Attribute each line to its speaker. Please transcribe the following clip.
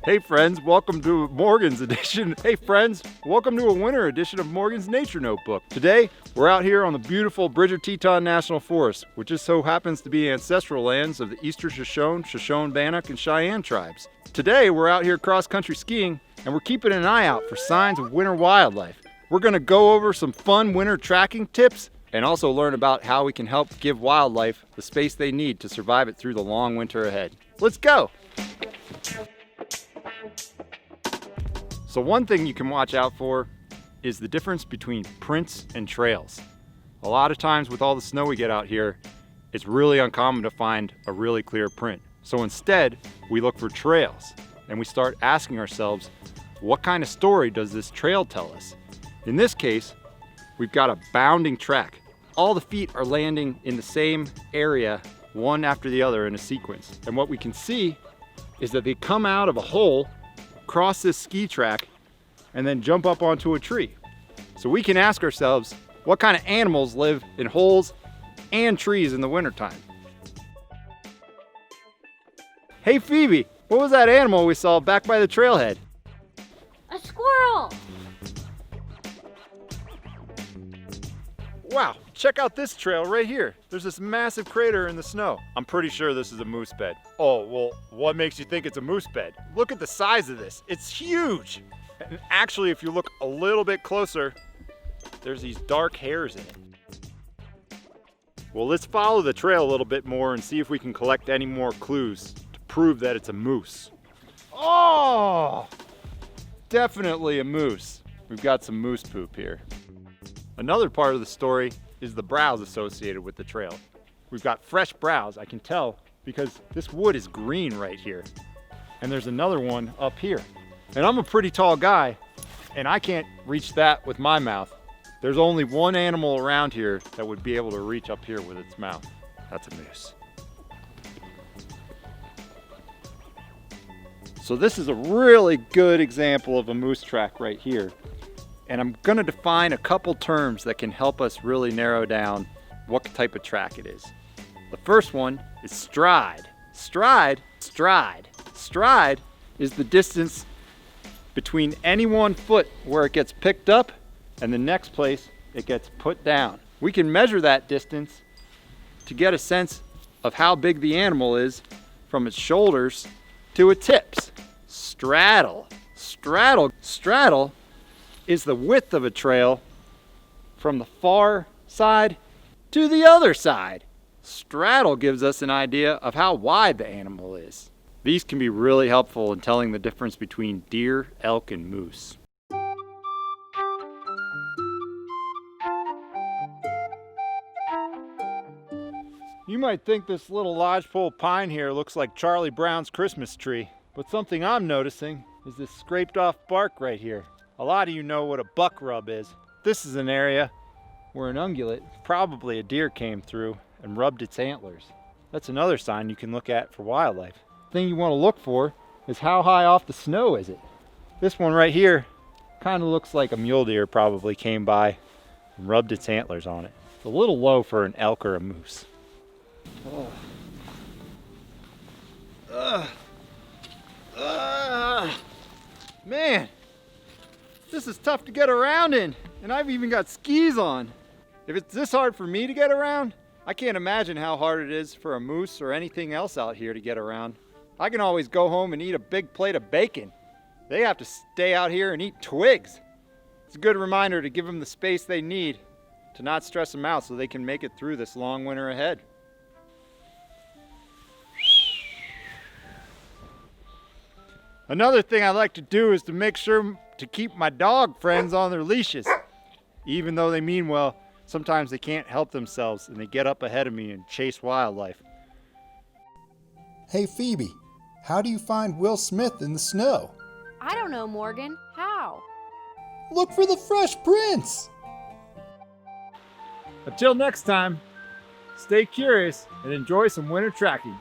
Speaker 1: Hey friends, welcome to Morgan's edition. Hey friends, welcome to a winter edition of Morgan's Nature Notebook. Today, we're out here on the beautiful Bridger-Teton National Forest, which just so happens to be ancestral lands of the Eastern Shoshone, Shoshone-Bannock, and Cheyenne tribes. Today, we're out here cross-country skiing, and we're keeping an eye out for signs of winter wildlife. We're gonna go over some fun winter tracking tips, and also learn about how we can help give wildlife the space they need to survive it through the long winter ahead. Let's go! So one thing you can watch out for is the difference between prints and trails. A lot of times with all the snow we get out here, it's really uncommon to find a really clear print. So instead, we look for trails and we start asking ourselves, what kind of story does this trail tell us? In this case, we've got a bounding track. All the feet are landing in the same area, one after the other in a sequence. And what we can see is that they come out of a hole, cross this ski track, and then jump up onto a tree. So we can ask ourselves, what kind of animals live in holes and trees in the wintertime? Hey Phoebe, what was that animal we saw back by the trailhead?
Speaker 2: A squirrel!
Speaker 1: Wow, check out this trail right here. There's this massive crater in the snow. I'm pretty sure this is a moose bed. Oh, well, what makes you think it's a moose bed? Look at the size of this. It's huge. And actually, if you look a little bit closer, there's these dark hairs in it. Well, let's follow the trail a little bit more and see if we can collect any more clues to prove that it's a moose. Oh, definitely a moose. We've got some moose poop here. Another part of the story is the browse associated with the trail. We've got fresh browse, I can tell, because this wood is green right here. And there's another one up here. And I'm a pretty tall guy, and I can't reach that with my mouth. There's only one animal around here that would be able to reach up here with its mouth. That's a moose. So this is a really good example of a moose track right here. And I'm gonna define a couple terms that can help us really narrow down what type of track it is. The first one is stride. Stride is the distance between any one foot where it gets picked up and the next place it gets put down. We can measure that distance to get a sense of how big the animal is from its shoulders to its hips. Straddle is the width of a trail from the far side to the other side. Straddle gives us an idea of how wide the animal is. These can be really helpful in telling the difference between deer, elk, and moose. You might think this little lodgepole pine here looks like Charlie Brown's Christmas tree, but something I'm noticing is this scraped off bark right here. A lot of you know what a buck rub is. This is an area where an ungulate, probably a deer, came through and rubbed its antlers. That's another sign you can look at for wildlife. The thing you want to look for is how high off the snow is it. This one right here kind of looks like a mule deer probably came by and rubbed its antlers on it. It's a little low for an elk or a moose. Man, this is tough to get around in, and I've even got skis on. If it's this hard for me to get around, I can't imagine how hard it is for a moose or anything else out here to get around. I can always go home and eat a big plate of bacon. They have to stay out here and eat twigs. It's a good reminder to give them the space they need to not stress them out so they can make it through this long winter ahead. Another thing I like to do is to make sure to keep my dog friends on their leashes. Even though they mean well, sometimes they can't help themselves and they get up ahead of me and chase wildlife.
Speaker 3: Hey Phoebe, how do you find Will Smith in the snow?
Speaker 2: I don't know, Morgan. How?
Speaker 3: Look for the fresh prints!
Speaker 1: Until next time, stay curious and enjoy some winter tracking.